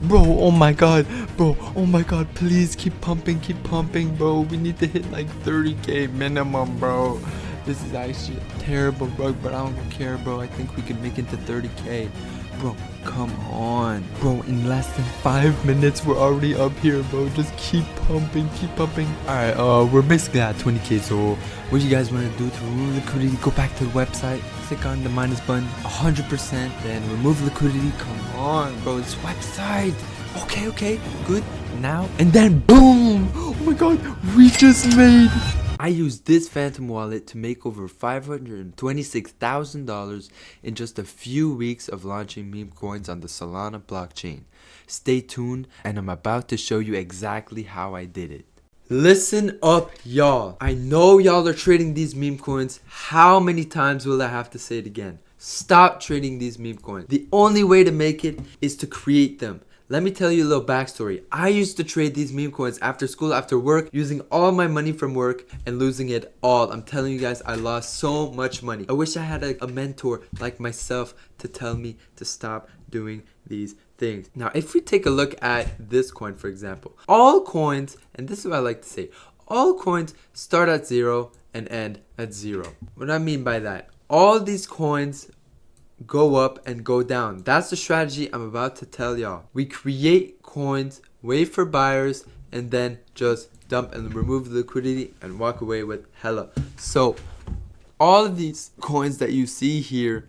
Bro, oh my god, bro, oh my god, please keep pumping, bro. We need to hit like 30k minimum, bro. This is actually a terrible rug, but I don't care, bro. I think we can make it to 30k. Bro, come on. Bro, in less than 5 minutes, we're already up here, bro. Just keep pumping, Alright, we're basically at 20k, so what you guys want to do to remove liquidity, go back to the website, click on the minus button, 100%, then remove liquidity. Come on, bro, this website. Okay, good. Now, and then boom! Oh my god, we just made... I used this Phantom wallet to make over $526,000 in just a few weeks of launching meme coins on the Solana blockchain. Stay tuned, and I'm about to show you exactly how I did it. Listen up, y'all. I know y'all are trading these meme coins. How many times will I have to say it again? Stop trading these meme coins. The only way to make it is to create them. Let me tell you a little backstory. I used to trade these meme coins after school, after work, using all my money from work and losing it all. I'm telling you guys, I lost so much money. I wish I had a mentor like myself to tell me to stop doing these things. Now, if we take a look at this coin, for example, all coins, and this is what I like to say, all coins start at 0 and end at 0. What do I mean by that? All these coins go up and go down. That's the strategy I'm about to tell y'all. We create coins, wait for buyers, and then just dump and remove the liquidity and walk away with hella. So all of these coins that you see here,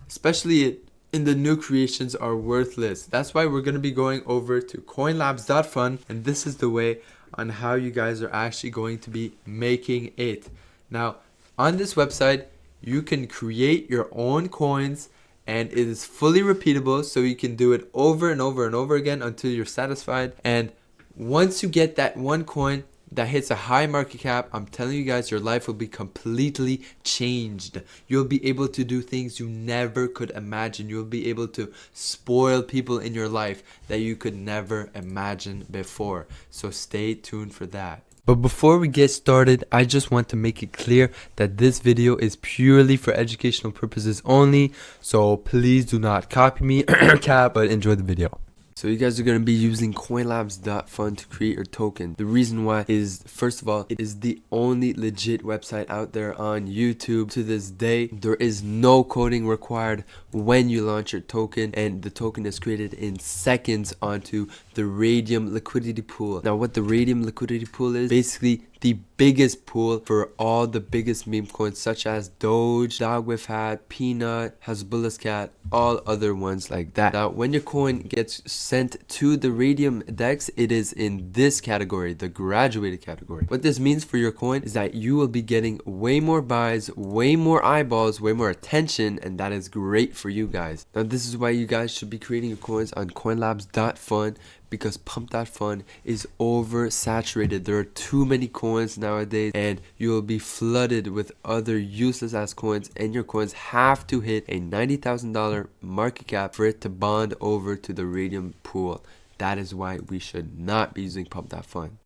especially in the new creations, are worthless. That's why we're going to be going over to coinlabs.fun, and this is the way on how you guys are actually going to be making it. Now, on this website, you can create your own coins, and it is fully repeatable, so you can do it over and over and over again until you're satisfied. And once you get that one coin that hits a high market cap, I'm telling you guys, your life will be completely changed. You'll be able to do things you never could imagine. You'll be able to spoil people in your life that you could never imagine before. So stay tuned for that. But before we get started, I just want to make it clear that this video is purely for educational purposes only. So please do not copy me, but enjoy the video. So you guys are going to be using coinlabs.fun to create your token. The reason why is, first of all, it is the only legit website out there on YouTube to this day. There is no coding required when you launch your token, and the token is created in seconds onto the Radium liquidity pool. Now, what the Radium liquidity pool is, basically the biggest pool for all the biggest meme coins such as Doge, Dog with Hat, Peanut, Hasbullah's Cat, all other ones like that. Now, when your coin gets sent to the Radium DEX, it is in this category, the graduated category. What this means for your coin is that you will be getting way more buys, way more eyeballs, way more attention, and that is great for you guys. Now, this is why you guys should be creating your coins on coinlabs.fun, because Pump.Fun is oversaturated. There are too many coins nowadays, and you will be flooded with other useless ass coins, and your coins have to hit a $90,000 market cap for it to bond over to the Radium pool. That is why we should not be using Pump.Fun.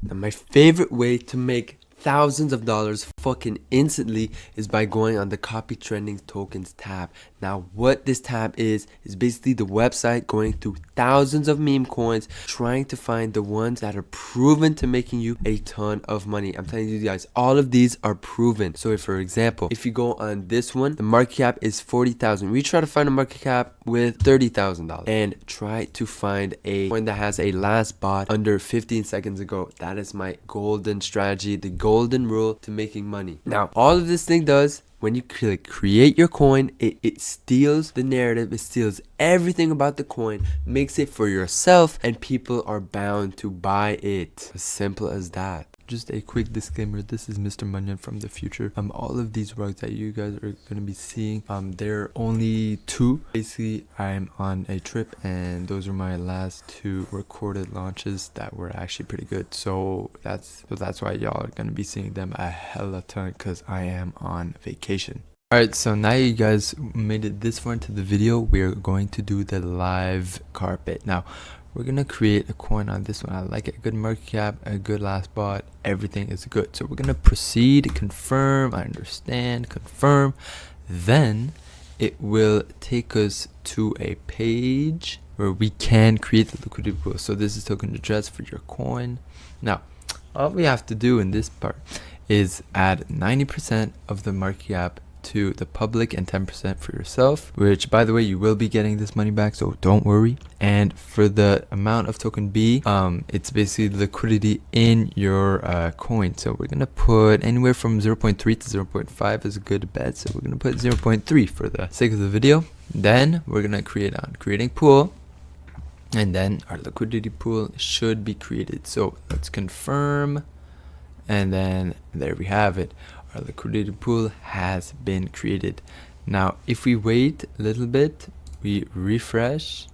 Now, my favorite way to make thousands of dollars fucking instantly is by going on the copy trending tokens tab. Now, what this tab is basically the website going through thousands of meme coins, trying to find the ones that are proven to making you a ton of money. I'm telling you guys, all of these are proven. So if, for example, if you go on this one, the market cap is 40,000. We try to find a market cap with $30,000 and try to find a coin that has a last bought under 15 seconds ago. That is my golden strategy, the golden rule to making money. Now, all of this thing does, when you click create your coin, it steals the narrative, it steals everything about the coin, makes it for yourself, and people are bound to buy it. As simple as that. Just a quick disclaimer, this is Mr. Munyan from the future. All of these rugs that you guys are going to be seeing, they're only 2. Basically, I'm on a trip, and those are my last 2 recorded launches that were actually pretty good. So that's why y'all are going to be seeing them a hella ton, because I am on vacation. Alright, so now you guys made it this far into the video, we're going to do the live carpet. Now, we're gonna create a coin on this one. I like it. A good market cap, a good last bought, everything is good. So we're gonna proceed, confirm, I understand, confirm. Then it will take us to a page where we can create the liquidity pool. So this is token address for your coin. Now, all we have to do in this part is add 90% of the market cap to the public and 10% for yourself, which by the way, you will be getting this money back, so don't worry. And for the amount of token B, it's basically liquidity in your coin. So we're gonna put anywhere from 0.3 to 0.5 is a good bet. So we're gonna put 0.3 for the sake of the video. Then we're gonna create on creating pool, and then our liquidity pool should be created. So let's confirm, and then there we have it. Our liquidity pool has been created. Now if we wait a little bit, we refresh,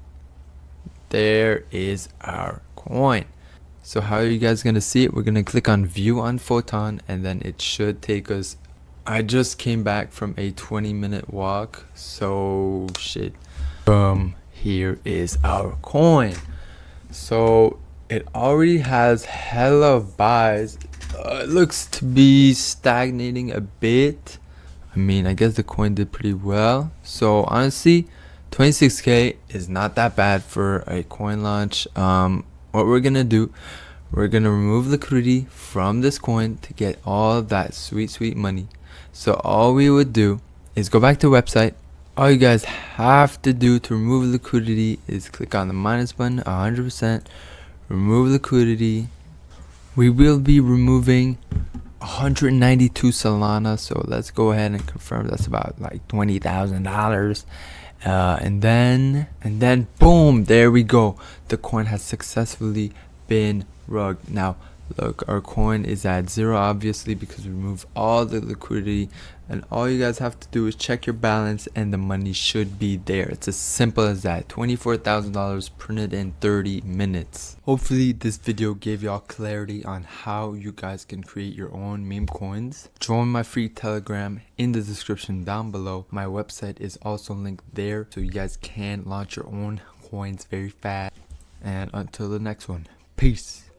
there is our coin. So how are you guys gonna see it? We're gonna click on view on Photon, and then it should take us, I just came back from a 20-minute walk, so shit, here is our coin. So it already has hella buys. It looks to be stagnating a bit. I mean, I guess the coin did pretty well. So honestly, 26k is not that bad for a coin launch. What we're gonna do, we're gonna remove liquidity from this coin to get all of that sweet money. So all we would do is go back to the website. All you guys have to do to remove liquidity is click on the minus button, 100%, remove liquidity. We will be removing 192 Solana, so let's go ahead and confirm that's about like $20,000. And then boom, there we go. The coin has successfully been rugged. Now look, our coin is at 0 obviously because we removed all the liquidity, and all you guys have to do is check your balance and the money should be there. It's as simple as that. $24,000 printed in 30 minutes. Hopefully this video gave y'all clarity on how you guys can create your own meme coins. Join my free Telegram in the description down below. My website is also linked there, so you guys can launch your own coins very fast. And until the next one, peace.